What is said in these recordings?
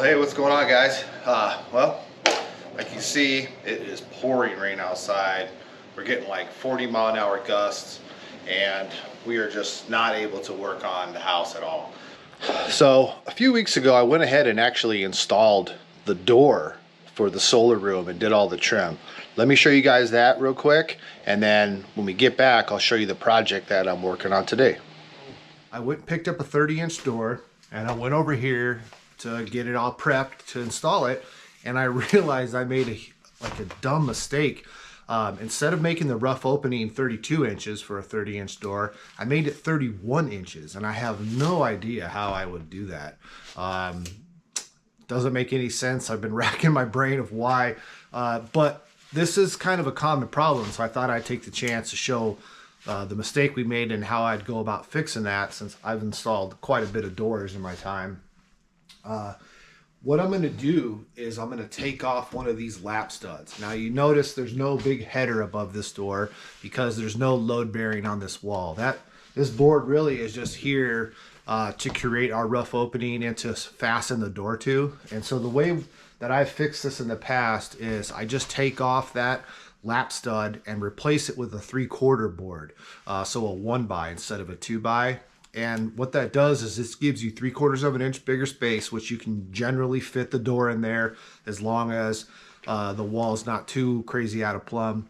Well, hey, what's going on, guys? Well, like you see, it is pouring rain outside. We're getting like 40-mile-an-hour gusts, and we are just not able to work on the house at all. So a few weeks ago, I went ahead and actually installed the door for the solar room and did all the trim. Let me show you guys that real quick, and then when we get back, I'll show you the project that I'm working on today. I went and picked up a 30-inch door, and I went over here to get it all prepped to install it, and I realized I made a dumb mistake. Instead of making the rough opening 32 inches for a 30-inch door, I made it 31 inches, and I have no idea how I would do that. Doesn't make any sense. I've been racking my brain of why, but this is kind of a common problem, so I thought I'd take the chance to show the mistake we made and how I'd go about fixing that, since I've installed quite a bit of doors in my time. What I'm going to do is I'm going to take off one of these lap studs. Now you notice there's no big header above this door because there's no load bearing on this wall. This board really is just here to create our rough opening and to fasten the door to. And so the way that I've fixed this in the past is I just take off that lap stud and replace it with a 3/4 board. So a 1x instead of a 2x. And what that does is this gives you 3/4 of an inch bigger space, which you can generally fit the door in there as long as the wall's not too crazy out of plumb.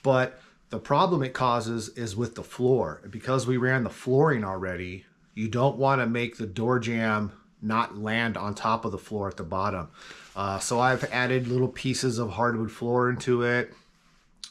But the problem it causes is with the floor. Because we ran the flooring already, you don't want to make the door jamb not land on top of the floor at the bottom. So I've added little pieces of hardwood floor into it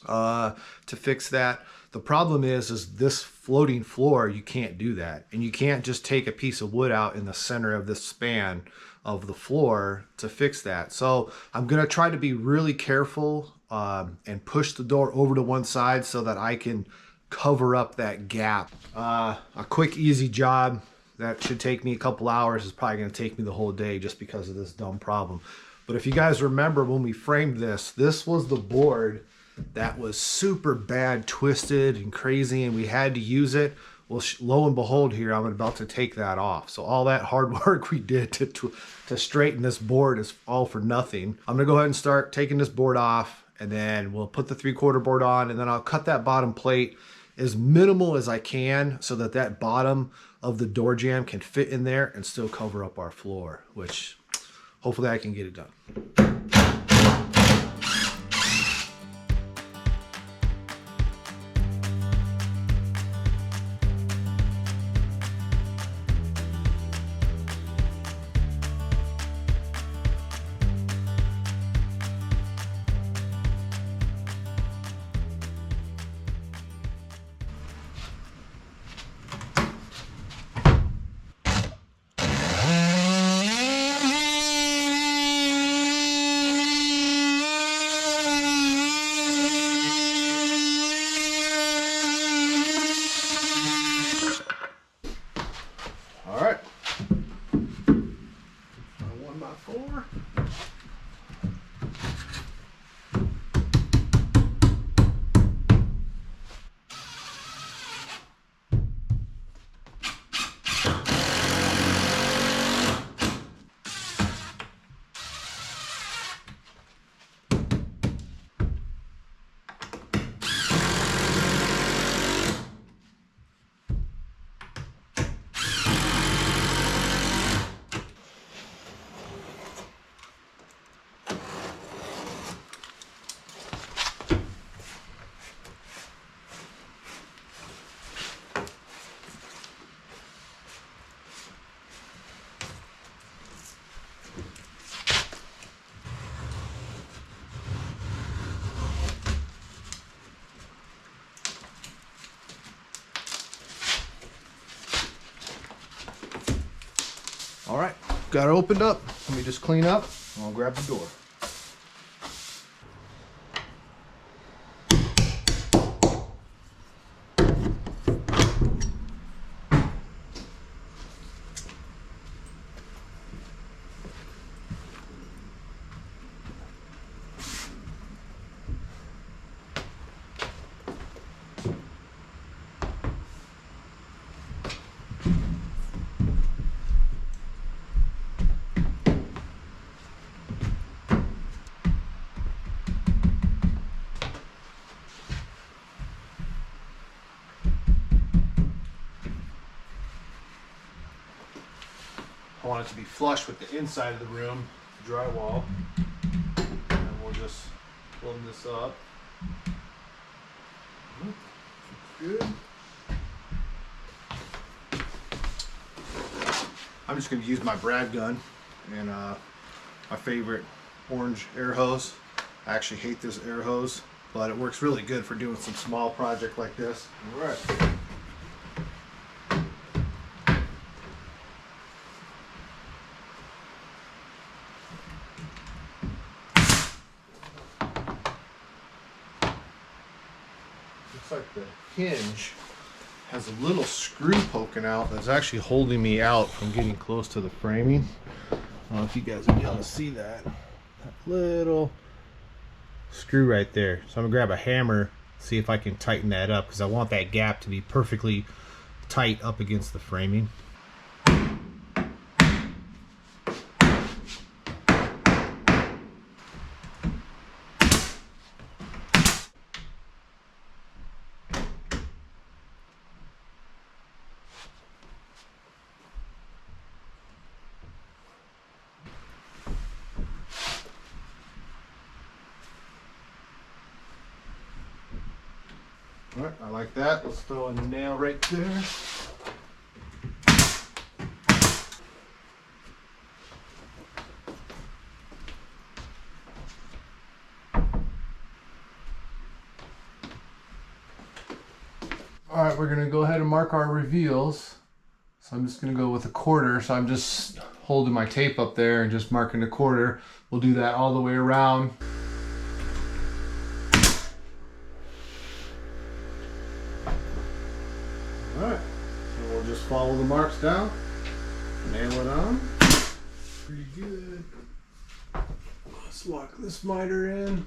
to fix that. The problem is this floating floor, you can't do that. And you can't just take a piece of wood out in the center of this span of the floor to fix that. So I'm gonna try to be really careful and push the door over to one side so that I can cover up that gap. A quick, easy job that should take me a couple hours is probably gonna take me the whole day just because of this dumb problem. But if you guys remember when we framed this was the board that was super bad, twisted and crazy, and we had to use it. Well, lo and behold, here I'm about to take that off. So all that hard work we did to straighten this board is all for nothing. I'm gonna go ahead and start taking this board off, and then we'll put the 3/4 board on, and then I'll cut that bottom plate as minimal as I can so that that bottom of the door jamb can fit in there and still cover up our floor, which hopefully I can get it done. All right, 1x4. All right, got it opened up. Let me just clean up and I'll grab the door. want it to be flush with the inside of the room, drywall. And we'll just plumb this up. Good. I'm just going to use my Brad gun and my favorite orange air hose. I actually hate this air hose, but it works really good for doing some small project like this. All right. Looks like the hinge has a little screw poking out that's actually holding me out from getting close to the framing. I don't know if you guys will be able to see that. That little screw right there. So I'm gonna grab a hammer, see if I can tighten that up, because I want that gap to be perfectly tight up against the framing. All right, I like that. Let's throw in the nail right there. All right, we're gonna go ahead and mark our reveals. So I'm just gonna go with a quarter. So I'm just holding my tape up there and just marking a quarter. We'll do that all the way around. Alright, so we'll just follow the marks down, nail it on. Pretty good. Let's lock this miter in.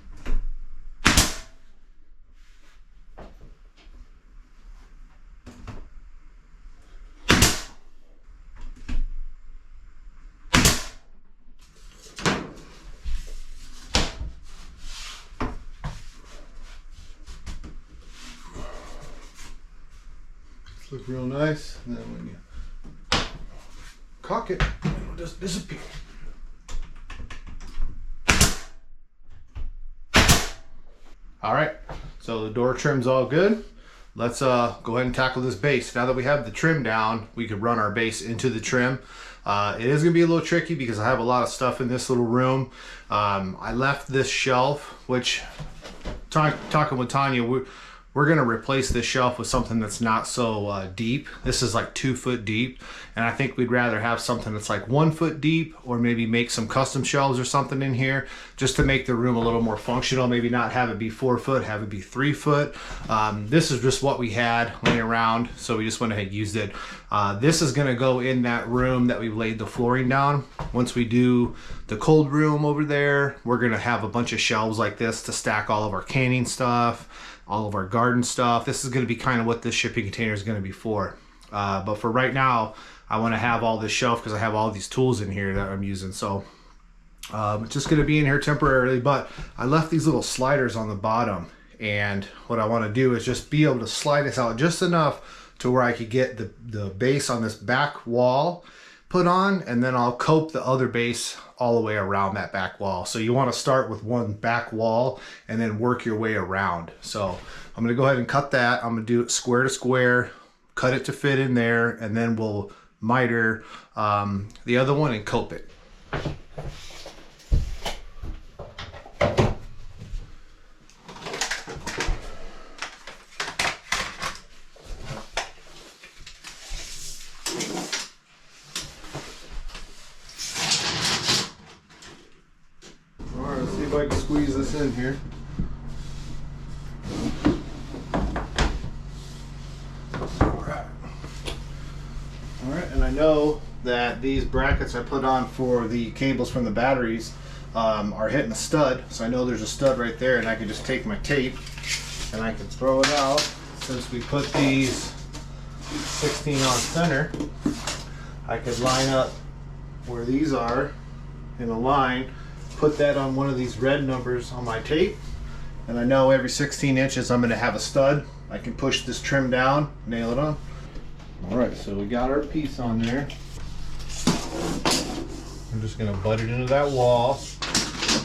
Look real nice, and then when you cock it, it'll just disappear. All right, so the door trim's all good. Let's go ahead and tackle this base. Now that we have the trim down, we could run our base into the trim. It is gonna be a little tricky because I have a lot of stuff in this little room. I left this shelf, which talking with Tanya, we're gonna replace this shelf with something that's not so deep. This is like 2 foot deep, and I think we'd rather have something that's like 1 foot deep, or maybe make some custom shelves or something in here just to make the room a little more functional. Maybe not have it be 4 foot, have it be 3 foot. This is just what we had laying around, so we just went ahead and used it. This is gonna go in that room that we laid the flooring down. Once we do the cold room over there, we're gonna have a bunch of shelves like this to stack all of our canning stuff, all of our garden stuff. This is going to be kind of what this shipping container is going to be for. But for right now, I want to have all this shelf because I have all these tools in here that I'm using. So it's just going to be in here temporarily, but I left these little sliders on the bottom. And what I want to do is just be able to slide this out just enough to where I could get the base on this back wall put on, and then I'll cope the other base all the way around that back wall. So you want to start with one back wall and then work your way around. So I'm going to go ahead and cut that. I'm going to do it square to square, cut it to fit in there, and then we'll miter the other one and cope it. If I can squeeze this in here. Alright, and I know that these brackets I put on for the cables from the batteries are hitting a stud, so I know there's a stud right there, and I can just take my tape and I can throw it out. Since we put these 16 on center, I could line up where these are in a line, put that on one of these red numbers on my tape, and I know every 16 inches I'm going to have a stud. I can push this trim down, nail it on. All right, so we got our piece on there. I'm just going to butt it into that wall,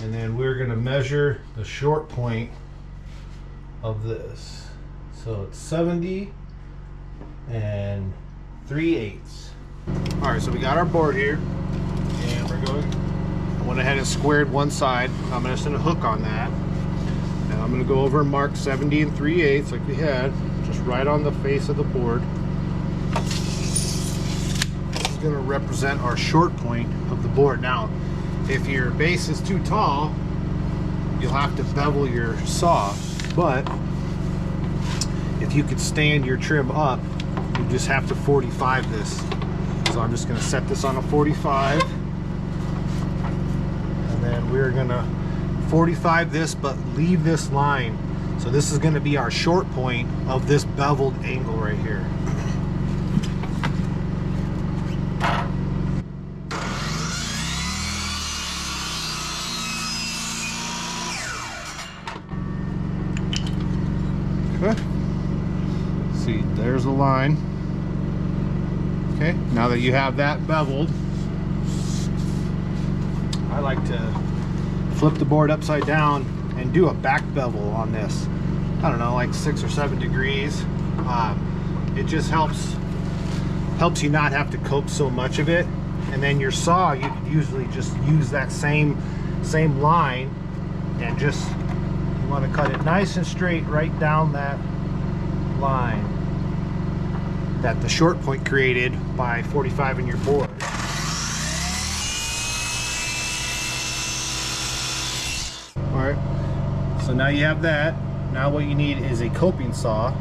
and then we're going to measure the short point of this. So it's 70 and 3/8. All right, so we got our board here, and I went ahead and squared one side. I'm just going to hook on that. Now I'm going to go over and mark 70 and 3/8 like we had, just right on the face of the board. This is going to represent our short point of the board. Now, if your base is too tall, you'll have to bevel your saw, but if you could stand your trim up, you just have to 45 this. So I'm just going to set this on a 45, and then we're going to 45 this, but leave this line. So this is going to be our short point of this beveled angle right here. Okay. See, there's the line. Okay, now that you have that beveled, I like to flip the board upside down and do a back bevel on this. I don't know, like 6 or 7 degrees. It just helps you not have to cope so much of it. And then your saw, you could usually just use that same line, and just, you want to cut it nice and straight right down that line that the short point created by 45 in your board. Alright, so now you have that. Now what you need is a coping saw,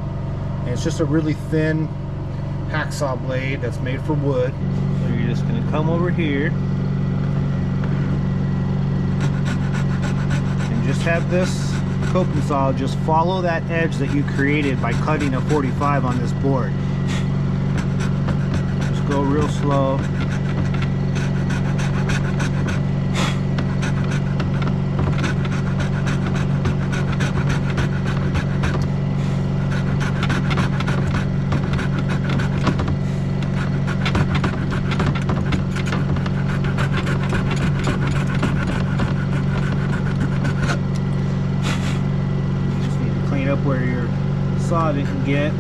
and it's just a really thin hacksaw blade that's made for wood. So you're just going to come over here and just have this coping saw just follow that edge that you created by cutting a 45 on this board. Go real slow. Just need to clean up where your saw didn't get.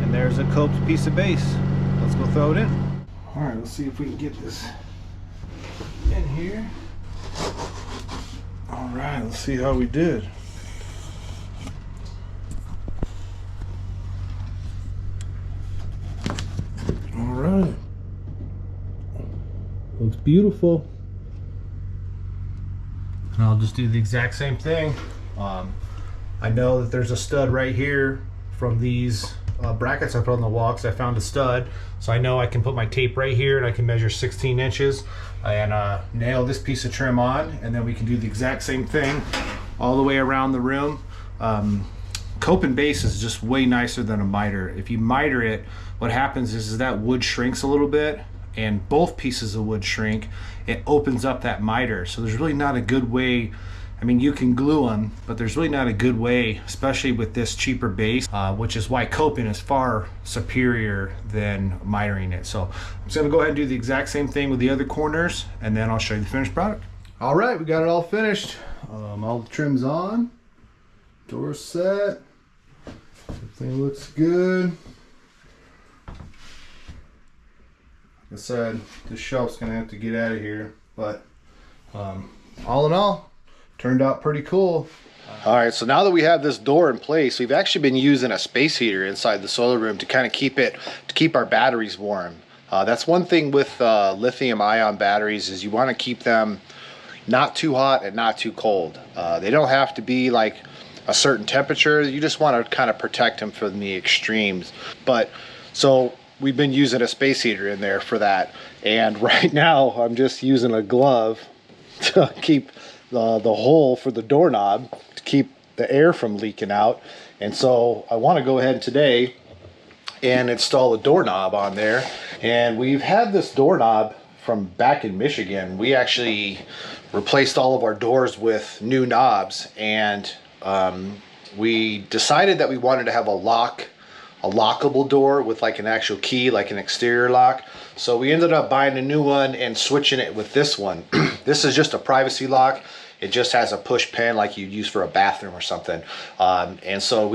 And there's a coped piece of base. Let's go throw it in. All right, let's see if we can get this in here. All right, let's see how we did. All right, looks beautiful. And I'll just do the exact same thing. I know that there's a stud right here from these brackets I put on the wall, because I found a stud. So I know I can put my tape right here and I can measure 16 inches and nail this piece of trim on, and then we can do the exact same thing all the way around the room. Cope and base is just way nicer than a miter. If you miter it, what happens is that wood shrinks a little bit, and both pieces of wood shrink. It opens up that miter. So there's really not a good way. I mean, you can glue them, but there's really not a good way, especially with this cheaper base, which is why coping is far superior than mitering it. So I'm just gonna go ahead and do the exact same thing with the other corners, and then I'll show you the finished product. All right, we got it all finished. All the trim's on, door set, everything looks good. Like I said, this shelf's gonna have to get out of here, but all in all, turned out pretty cool. All right, so now that we have this door in place, we've actually been using a space heater inside the solar room to kind of keep our batteries warm. That's one thing with lithium ion batteries, is you want to keep them not too hot and not too cold. They don't have to be like a certain temperature. You just want to kind of protect them from the extremes. But so we've been using a space heater in there for that. And right now I'm just using a glove to keep the hole for the doorknob, to keep the air from leaking out. And so I want to go ahead today and install a doorknob on there. And we've had this doorknob from back in Michigan, we actually replaced all of our doors with new knobs, and we decided that we wanted to have a lockable door with like an actual key, like an exterior lock. So we ended up buying a new one and switching it with this one. This is just a privacy lock. It just has a push pin like you'd use for a bathroom or something. And so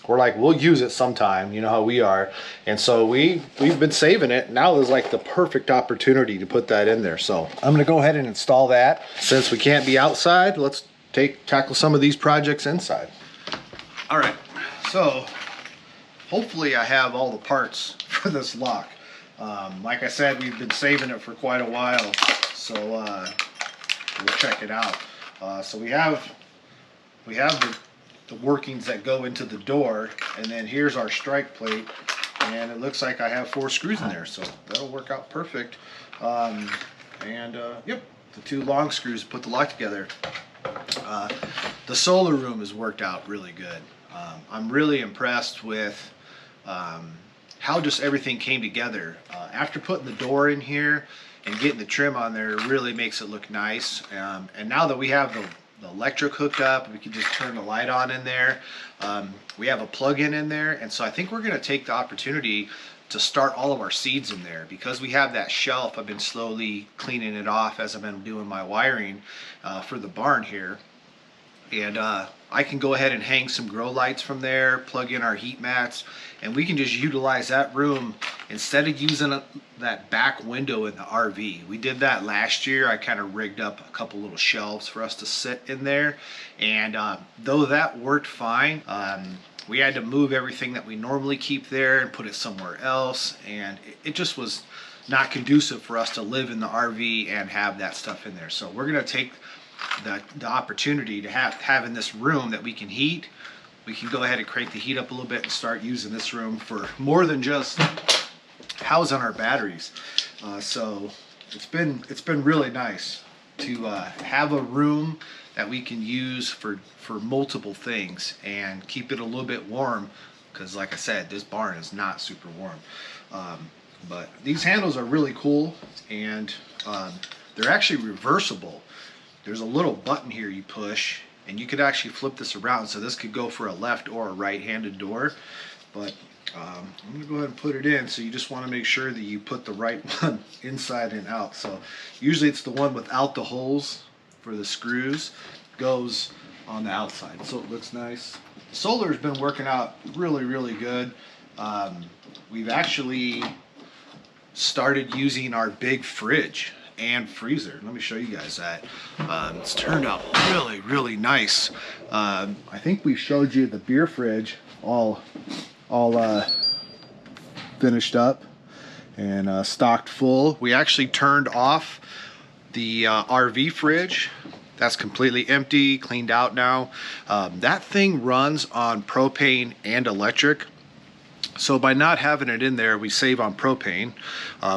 we're like, we'll use it sometime, you know how we are. And so we've been saving it. Now is like the perfect opportunity to put that in there. So I'm gonna go ahead and install that. Since we can't be outside, let's tackle some of these projects inside. All right, so hopefully I have all the parts for this lock. Like I said, we've been saving it for quite a while, so we'll check it out. So we have the workings that go into the door, and then here's our strike plate, and it looks like I have 4 screws in there, so that'll work out perfect. Yep, the 2 long screws put the lock together. The solar room has worked out really good. I'm really impressed with how just everything came together. After putting the door in here and getting the trim on there, it really makes it look nice. And now that we have the electric hooked up, we can just turn the light on in there. We have a plug-in in there, and so I think we're going to take the opportunity to start all of our seeds in there. Because we have that shelf, I've been slowly cleaning it off as I've been doing my wiring for the barn here. And I can go ahead and hang some grow lights from there, plug in our heat mats, and we can just utilize that room instead of using that back window in the RV. We did that last year. I kind of rigged up a couple little shelves for us to sit in there, and though that worked fine, we had to move everything that we normally keep there and put it somewhere else, and it just was not conducive for us to live in the RV and have that stuff in there. So we're going to take the opportunity to have in this room that we can heat. We can go ahead and crank the heat up a little bit and start using this room for more than just housing our batteries. So it's been really nice to have a room that we can use for multiple things and keep it a little bit warm, because like I said, this barn is not super warm. But these handles are really cool, and they're actually reversible. There's a little button here you push, and you could actually flip this around, so this could go for a left or a right-handed door. But I'm gonna go ahead and put it in. So you just want to make sure that you put the right one inside and out. So usually it's the one without the holes for the screws goes on the outside, so it looks nice. The solar's been working out really good. We've actually started using our big fridge and freezer. Let me show you guys that. It's turned out really nice. I think we showed you the beer fridge all finished up and stocked full. We actually turned off the RV fridge. That's completely empty, cleaned out now. That thing runs on propane and electric. So by not having it in there, we save on propane,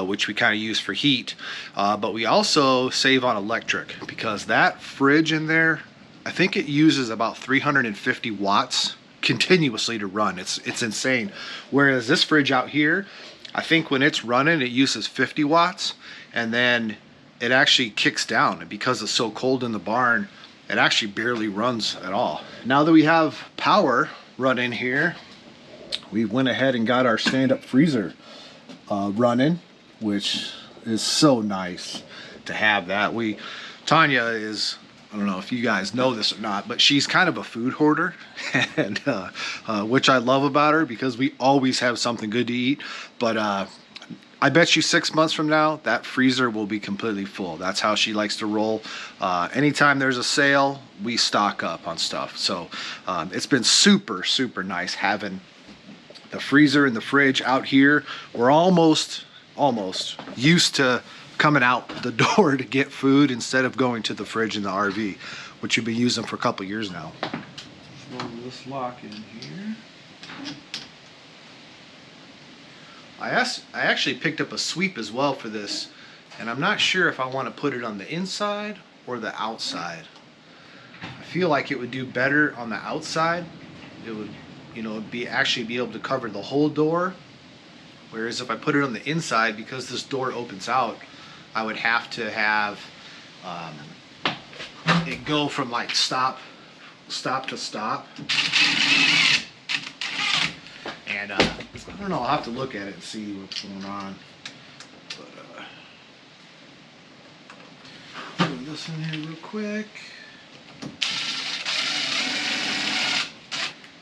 which we kind of use for heat, but we also save on electric, because that fridge in there, I think it uses about 350 watts continuously to run. It's insane. Whereas this fridge out here, I think when it's running, it uses 50 watts, and then it actually kicks down. And because it's so cold in the barn, it actually barely runs at all. Now that we have power running here, we went ahead and got our stand-up freezer running, which is so nice to have that. Tanya is, I don't know if you guys know this or not, but she's kind of a food hoarder, and which I love about her, because we always have something good to eat. But I bet you 6 months from now, that freezer will be completely full. That's how she likes to roll. Anytime there's a sale, we stock up on stuff. So it's been super nice having the freezer and the fridge out here. We're almost used to coming out the door to get food instead of going to the fridge in the RV, which you've been using for a couple years now. Throw this lock in here. I actually picked up a sweep as well for this, and I'm not sure if I want to put it on the inside or the outside. I feel like it would do better on the outside. It would, actually be able to cover the whole door. Whereas if I put it on the inside, because this door opens out, I would have to have it go from like stop to stop. And I don't know, I'll have to look at it and see what's going on. But put this in here real quick.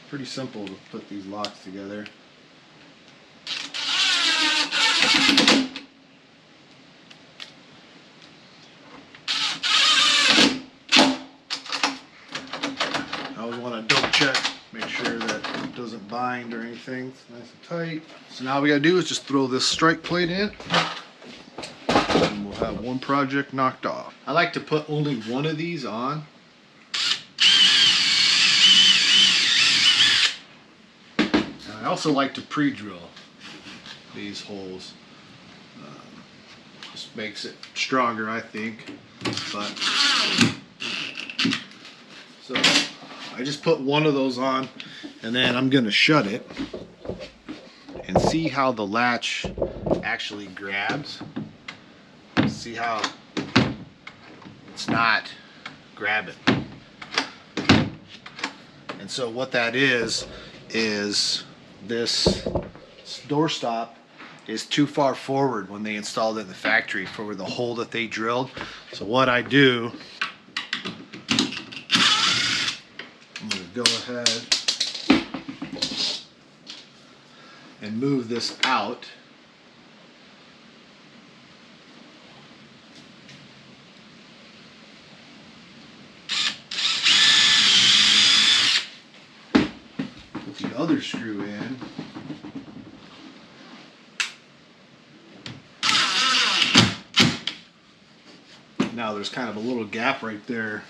Pretty simple to put these locks together. I always want to double check, make sure that it doesn't bind or anything. It's nice and tight. So now all we gotta do is just throw this strike plate in, and we'll have one project knocked off. I like to put only one of these on. I also like to pre-drill these holes. Just makes it stronger, I think. But so I just put one of those on, and then I'm gonna shut it and see how the latch actually grabs. See how it's not grabbing. And so what that is this door stop is too far forward when they installed it in the factory for the hole that they drilled. So what I do, I'm going to go ahead and move this out. Put the other screw in. Now there's kind of a little gap right there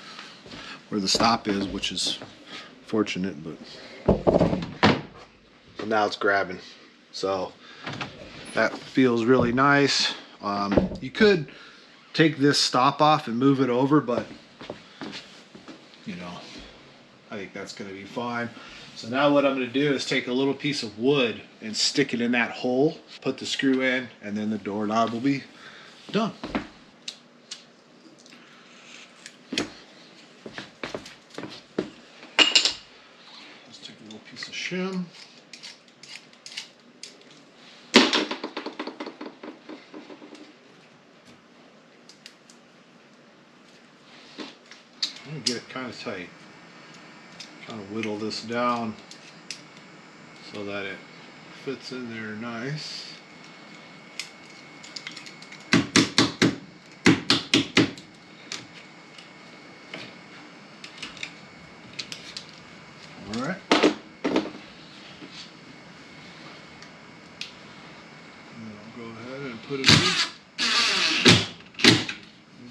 where the stop is, which is fortunate, but now it's grabbing. So that feels really nice. You could take this stop off and move it over, but you know, I think that's going to be fine. So now what I'm going to do is take a little piece of wood and stick it in that hole, put the screw in, and then the doorknob will be done. Piece of shim. I'm going to get it kind of tight. Trying to whittle this down so that it fits in there nice. All right. Put a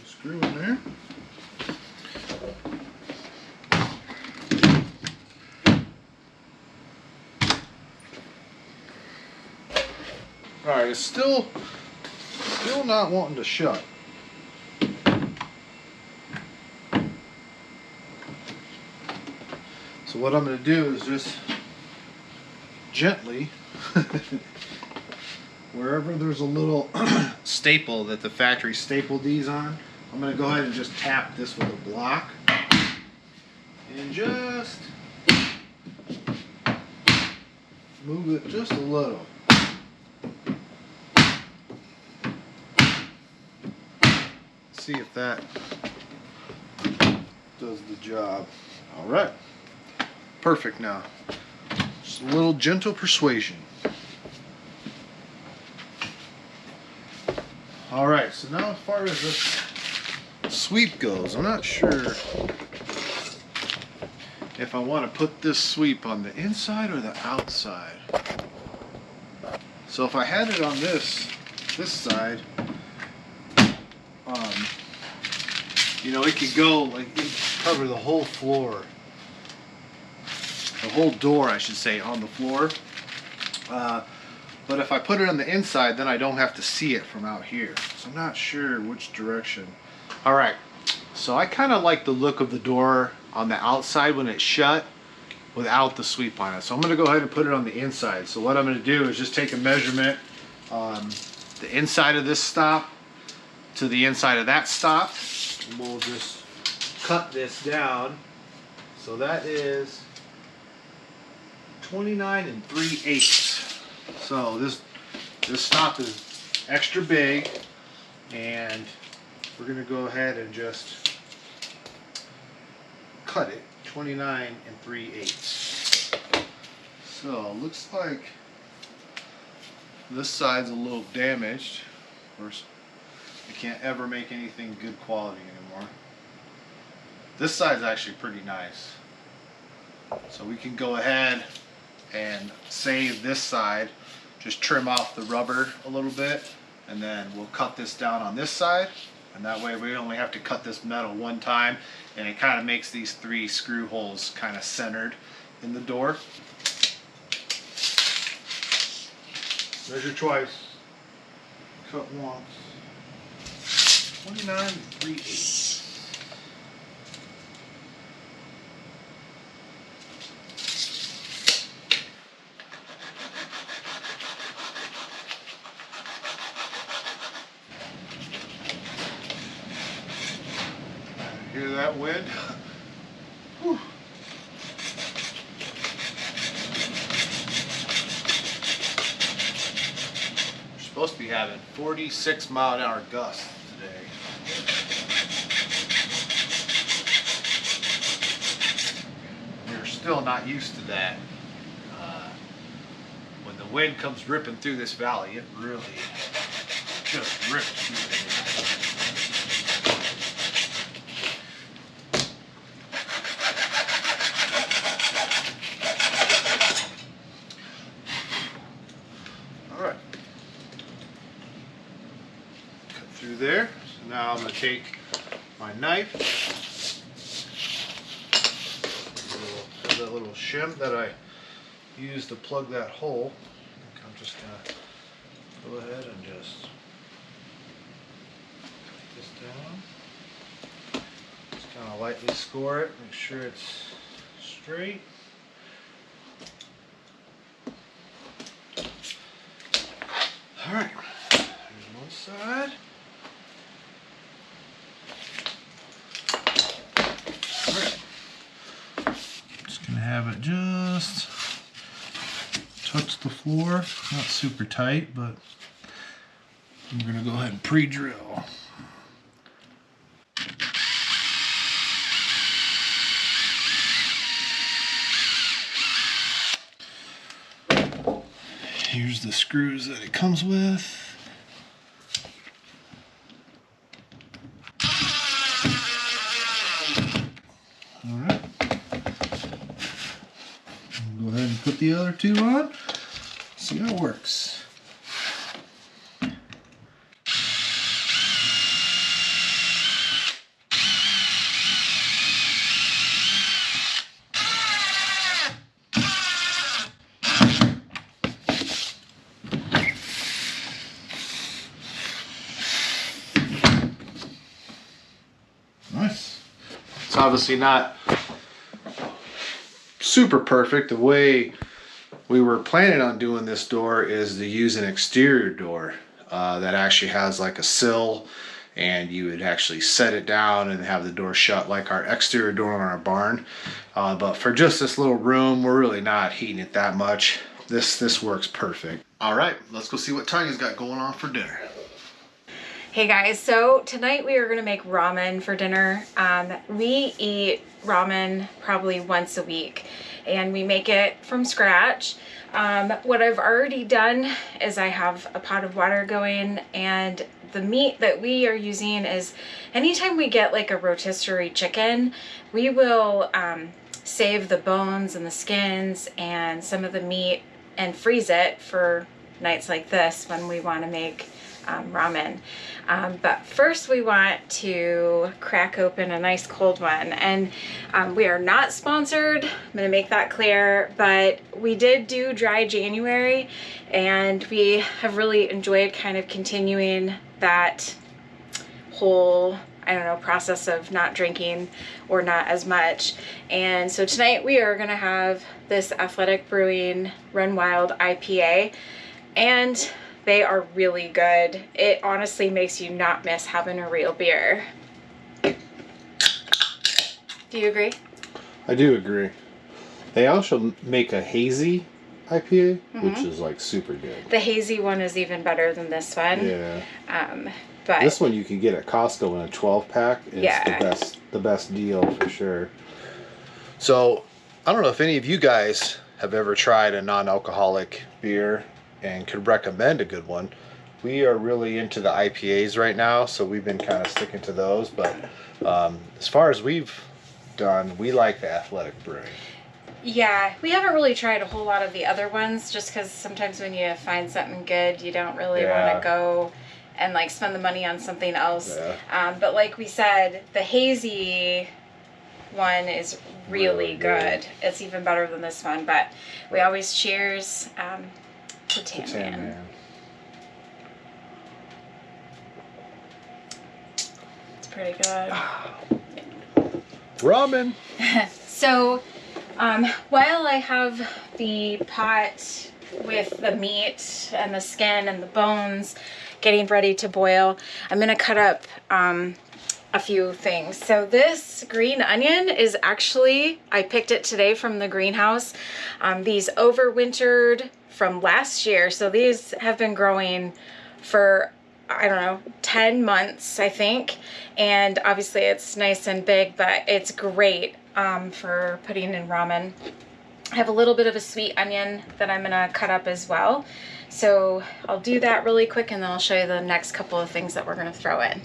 screw in there. Alright, it's still not wanting to shut. So what I'm going to do is just gently wherever there's a little staple that the factory stapled these on, I'm going to go ahead and just tap this with a block and just move it just a little. See if that does the job. All right, perfect. Now just a little gentle persuasion. All right, so now as far as this sweep goes, I'm not sure if I want to put this sweep on the inside or the outside. So if I had it on this side, you know, it could go like it could cover the whole floor, the whole door, I should say, on the floor. But if I put it on the inside, then I don't have to see it from out here. So I'm not sure which direction. All right, so I kind of like the look of the door on the outside when it's shut without the sweep on it. So I'm going to go ahead and put it on the inside. So what I'm going to do is just take a measurement on the inside of this stop to the inside of that stop. And we'll just cut this down. So that is 29 3/8. So this stop is extra big, and we're gonna go ahead and just cut it 29 3/8. So looks like this side's a little damaged. Of course, you can't ever make anything good quality anymore. This side's actually pretty nice. So we can go ahead and save this side, just trim off the rubber a little bit, and then we'll cut this down on this side, and that way we only have to cut this metal one time, and it kind of makes these 3 screw holes kind of centered in the door. Measure twice, cut once. 29 3/8. Hear that wind? Whew. We're supposed to be having 46-mile-an-hour gusts today. We're still not used to that. When the wind comes ripping through this valley, it really just rips through it. Through there. So now I'm going to take my knife, have that little shim that I used to plug that hole. I think I'm just going to go ahead and just put this down. Just kind of lightly score it, make sure it's straight. All right, here's one side. Have it just touch the floor, not super tight, but I'm going to go ahead and pre-drill. Here's the screws that it comes with. Put the other 2 on, see how it works. Nice. It's obviously not super perfect. The way we were planning on doing this door is to use an exterior door that actually has like a sill, and you would actually set it down and have the door shut like our exterior door on our barn. But for just this little room, we're really not heating it that much. This works perfect. All right, let's go see what Tanya's got going on for dinner. Hey guys, so tonight we are gonna make ramen for dinner. We eat ramen probably once a week, and we make it from scratch. What I've already done is I have a pot of water going, and the meat that we are using is, anytime we get like a rotisserie chicken, we will save the bones and the skins and some of the meat and freeze it for nights like this when we want to make ramen. But first we want to crack open a nice cold one, and we are not sponsored, I'm gonna make that clear, but we did do dry January, and we have really enjoyed kind of continuing that whole, I don't know, process of not drinking or not as much. And so tonight we are gonna have this Athletic Brewing Run Wild IPA, and They are really good. It honestly makes you not miss having a real beer. Do you agree? I do agree. They also make a hazy IPA, which is like super good. The hazy one is even better than this one. Yeah. But this one you can get at Costco in a 12-pack. It's the best deal for sure. So, I don't know if any of you guys have ever tried a non-alcoholic beer and could recommend a good one. We are really into the IPAs right now, so we've been kind of sticking to those. But as far as we've done, we like the Athletic Brewing. Yeah, we haven't really tried a whole lot of the other ones just because sometimes when you find something good, you don't really want to go and like spend the money on something else. Yeah. But like we said, the hazy one is really good. It's even better than this one, but we always cheers to Tan Man. It's pretty good. Ramen. So while I have the pot with the meat and the skin and the bones getting ready to boil, I'm gonna cut up a few things. So this green onion is actually, I picked it today from the greenhouse. These overwintered from last year. So these have been growing for, I don't know, 10 months, I think. And obviously it's nice and big, but it's great for putting in ramen. I have a little bit of a sweet onion that I'm gonna cut up as well. So I'll do that really quick and then I'll show you the next couple of things that we're gonna throw in.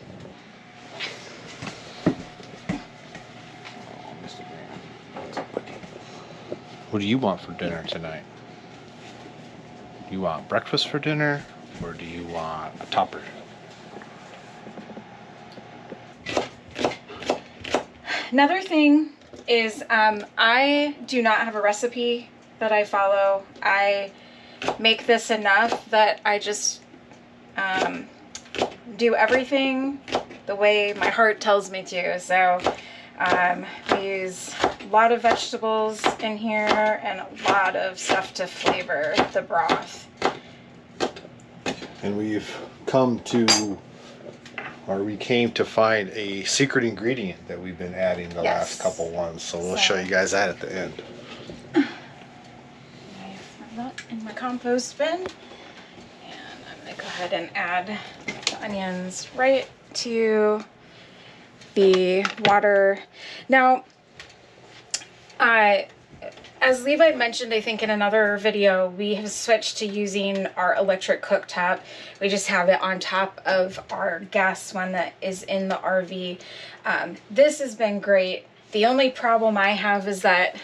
What do you want for dinner tonight? Do you want breakfast for dinner, or do you want a topper? Another thing is I do not have a recipe that I follow. I make this enough that I just do everything the way my heart tells me to. So we use a lot of vegetables in here and a lot of stuff to flavor the broth. And we've come to, or we came to find a secret ingredient that we've been adding the last couple ones. So we'll show you guys that at the end. I have that in my compost bin. And I'm going to go ahead and add the onions right to the water. Now, as Levi mentioned, I think in another video, we have switched to using our electric cooktop. We just have it on top of our gas one that is in the RV. This has been great. The only problem I have is that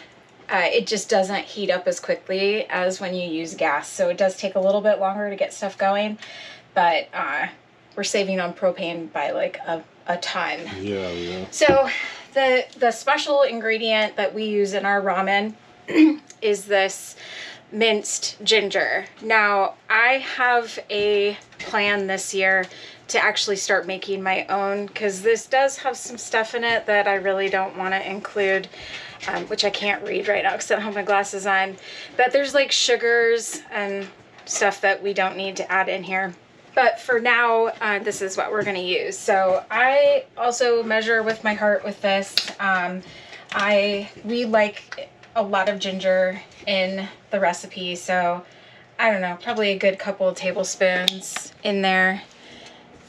it just doesn't heat up as quickly as when you use gas. So it does take a little bit longer to get stuff going, but we're saving on propane by like a ton. Yeah. So the special ingredient that we use in our ramen is this minced ginger. Now, I have a plan this year to actually start making my own, because this does have some stuff in it that I really don't want to include, which I can't read right now because I don't have my glasses on. But there's like sugars and stuff that we don't need to add in here. But for now, this is what we're going to use. So I also measure with my heart with this. We like a lot of ginger in the recipe, so I don't know, probably a good couple of tablespoons in there.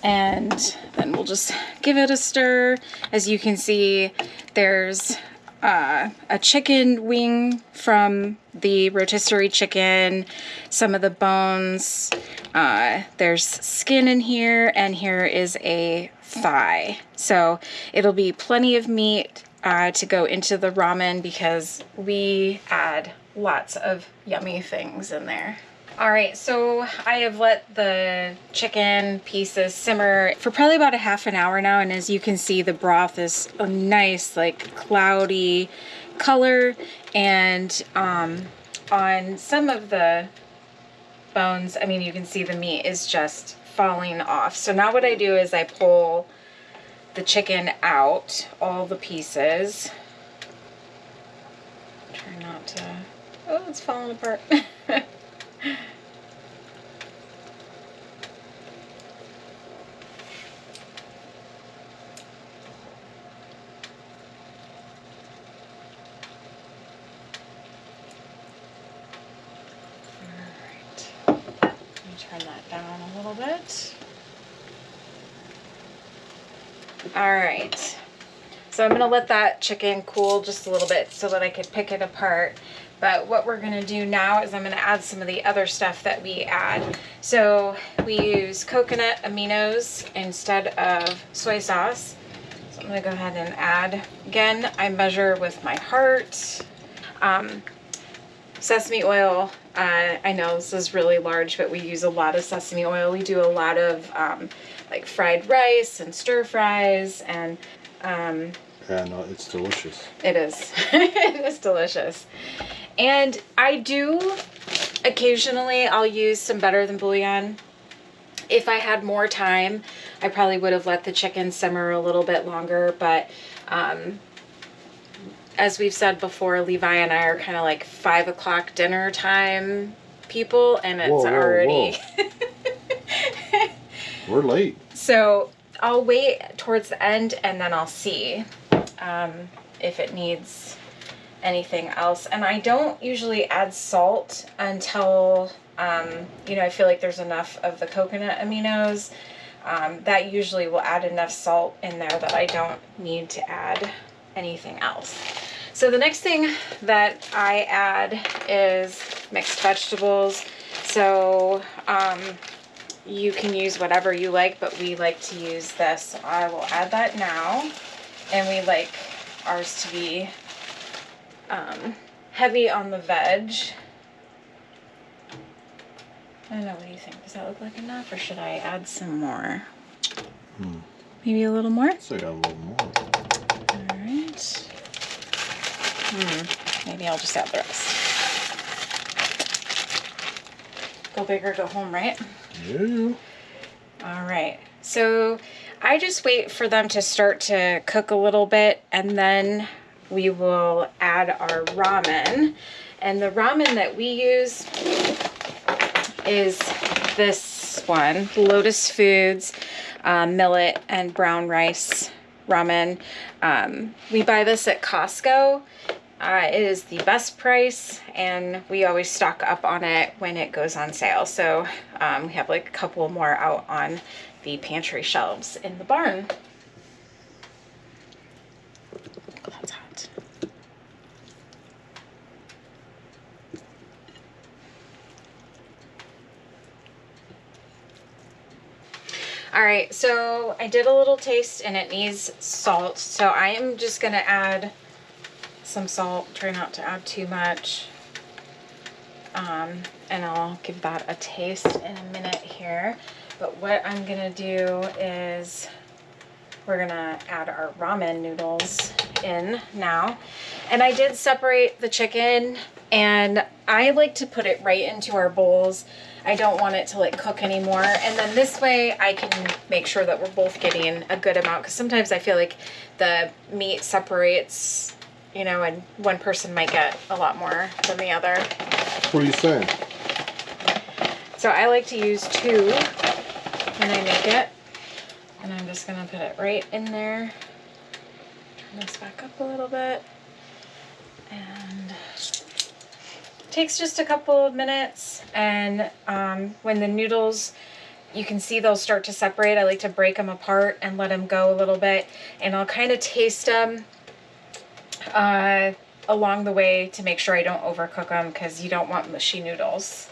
And then we'll just give it a stir. As you can see, there's a chicken wing from the rotisserie chicken, some of the bones, there's skin in here, and here is a thigh. So it'll be plenty of meat to go into the ramen because we add lots of yummy things in there. All right, so I have let the chicken pieces simmer for probably about a half an hour now, and as you can see, the broth is a nice like cloudy color, and on some of the bones, I mean, you can see the meat is just falling off. So now what I do is I pull the chicken out, all the pieces. Try not to, oh, it's falling apart. turn that down a little bit. All right. So I'm gonna let that chicken cool just a little bit so that I could pick it apart. But what we're gonna do now is I'm gonna add some of the other stuff that we add. So we use coconut aminos instead of soy sauce. So I'm gonna go ahead and add, again, I measure with my heart. Sesame oil, I know this is really large, but we use a lot of sesame oil. We do a lot of like fried rice and stir fries and yeah, no, it's delicious. it is. It is delicious. And I do occasionally, I'll use some Better Than bouillon. If I had more time, I probably would have let the chicken simmer a little bit longer, but as we've said before, Levi and I are kind of like 5 o'clock dinner time people, and it's already... We're late. So I'll wait towards the end and then I'll see if it needs anything else. And I don't usually add salt until, you know, I feel like there's enough of the coconut aminos. That usually will add enough salt in there that I don't need to add anything else. So the next thing that I add is mixed vegetables. So you can use whatever you like, but we like to use this. So I will add that now. And we like ours to be heavy on the veg. I don't know, what do you think? Does that look like enough, or should I add some more? Maybe a little more? So I got a little more. All right. Maybe I'll just add the rest. Go big or go home, right? Yeah. All right. So I just wait for them to start to cook a little bit, and then we will add our ramen. And the ramen that we use is this one, Lotus Foods millet and brown rice ramen. We buy this at Costco. It is the best price, and we always stock up on it when it goes on sale. So we have like a couple more out on the pantry shelves in the barn. Oh, that's hot. All right, so I did a little taste and it needs salt. So I am just gonna add some salt, try not to add too much. And I'll give that a taste in a minute here. But what I'm gonna do is we're gonna add our ramen noodles in now. And I did separate the chicken, and I like to put it right into our bowls. I don't want it to like cook anymore. And then this way I can make sure that we're both getting a good amount, because sometimes I feel like the meat separates, you know, and one person might get a lot more than the other. What are you saying? So I like to use 2 when I make it. And I'm just gonna put it right in there. Turn this back up a little bit. And it takes just a couple of minutes. And when the noodles, you can see they'll start to separate, I like to break them apart and let them go a little bit. And I'll kind of taste them along the way to make sure I don't overcook them, because you don't want mushy noodles.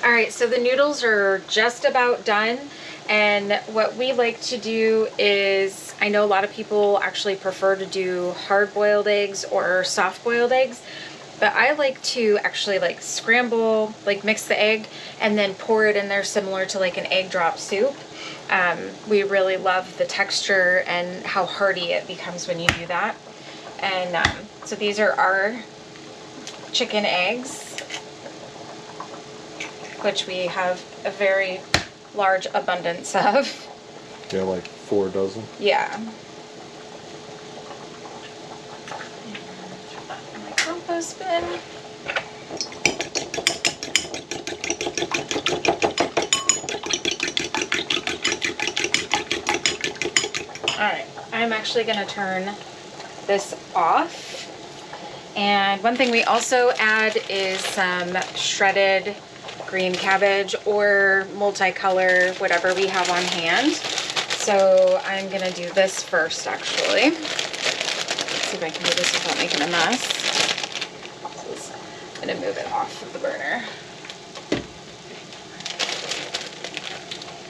All right, so the noodles are just about done. And what we like to do is, I know a lot of people actually prefer to do hard-boiled eggs or soft-boiled eggs, but I like to actually like scramble, like mix the egg and then pour it in there similar to like an egg drop soup. We really love the texture and how hearty it becomes when you do that. And so these are our chicken eggs, which we have a very large abundance of. Yeah, like 4 dozen. Yeah. And my compost bin. All right. I'm actually gonna turn this off. And one thing we also add is some shredded green cabbage or multicolor, whatever we have on hand. So I'm gonna do this first, actually. Let's see if I can do this without making a mess. I'm gonna move it off of the burner.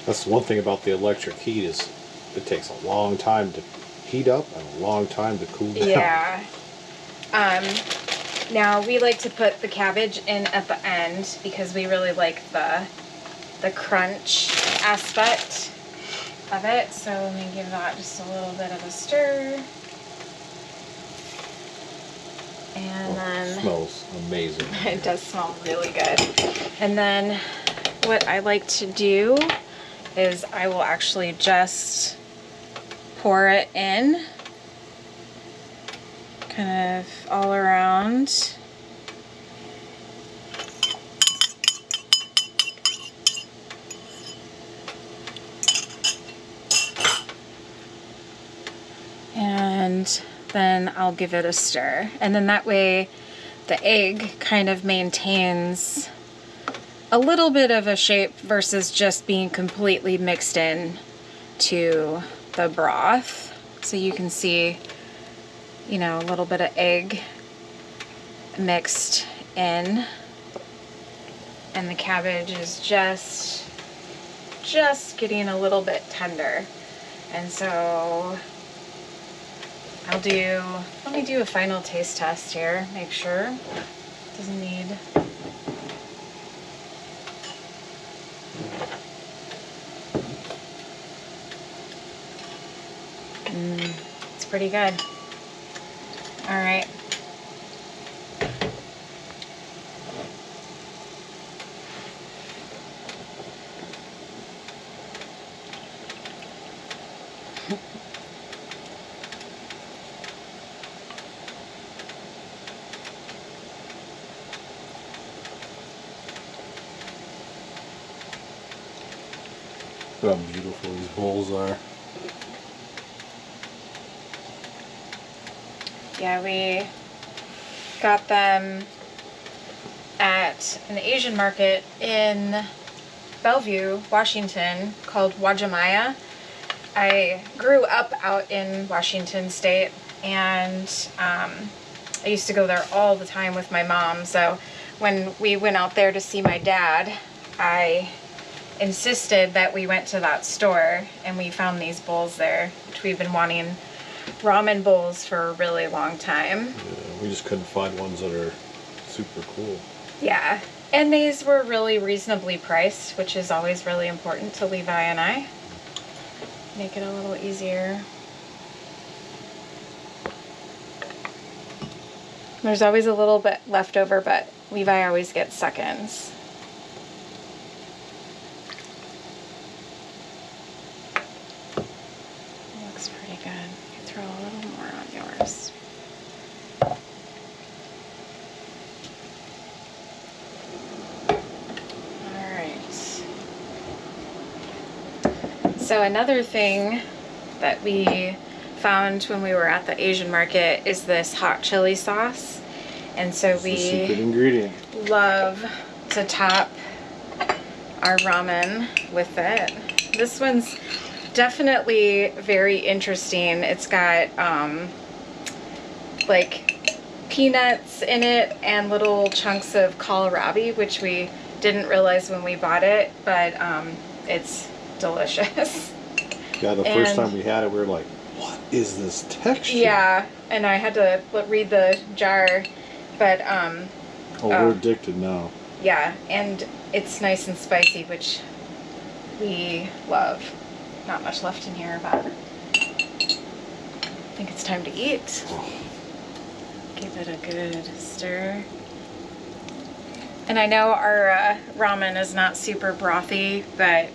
That's the one thing about the electric heat is it takes a long time to heat up and a long time to cool down. Yeah. Now we like to put the cabbage in at the end because we really like the crunch aspect of it. So let me give that just a little bit of a stir. And then It smells amazing. it does smell really good. And then what I like to do is I will actually just pour it in kind of all around. And then I'll give it a stir. And then that way the egg kind of maintains a little bit of a shape versus just being completely mixed in to the broth. So you can see, you know, a little bit of egg mixed in, and the cabbage is just getting a little bit tender. And so let me do a final taste test here, make sure it doesn't need. It's pretty good. All right. Look how beautiful these bowls are. Yeah, we got them at an Asian market in Bellevue, Washington, called Wajimaya. I grew up out in Washington State, and I used to go there all the time with my mom. So when we went out there to see my dad, I insisted that we went to that store, and we found these bowls there, which we've been wanting ramen bowls for a really long time. Yeah, we just couldn't find ones that are super cool. Yeah, and these were really reasonably priced, which is always really important to Levi and I. Make it a little easier. There's always a little bit left over, but Levi always gets seconds. Looks pretty good. Throw a little more on yours. All right. So another thing that we found when we were at the Asian market is this hot chili sauce. And so It's the secret we ingredient. love to top our ramen with it. This one's definitely very interesting. It's got like peanuts in it and little chunks of kohlrabi, which we didn't realize when we bought it, but it's delicious. Yeah, the first time we had it, we were like, what is this texture? Yeah, and I had to read the jar, but we're addicted now. yeah, and it's nice and spicy, which we love. Not much left in here, but I think it's time to eat. Give it a good stir. And I know our ramen is not super brothy, but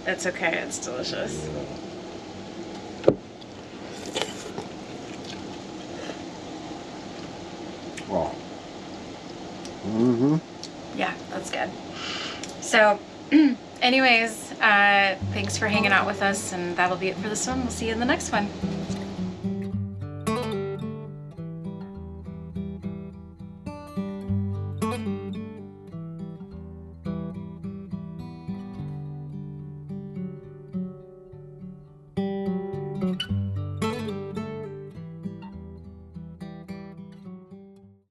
it's okay, it's delicious. Oh. Mm-hmm. Yeah, that's good. So Anyways, thanks for hanging out with us, and that'll be it for this one. We'll see you in the next one.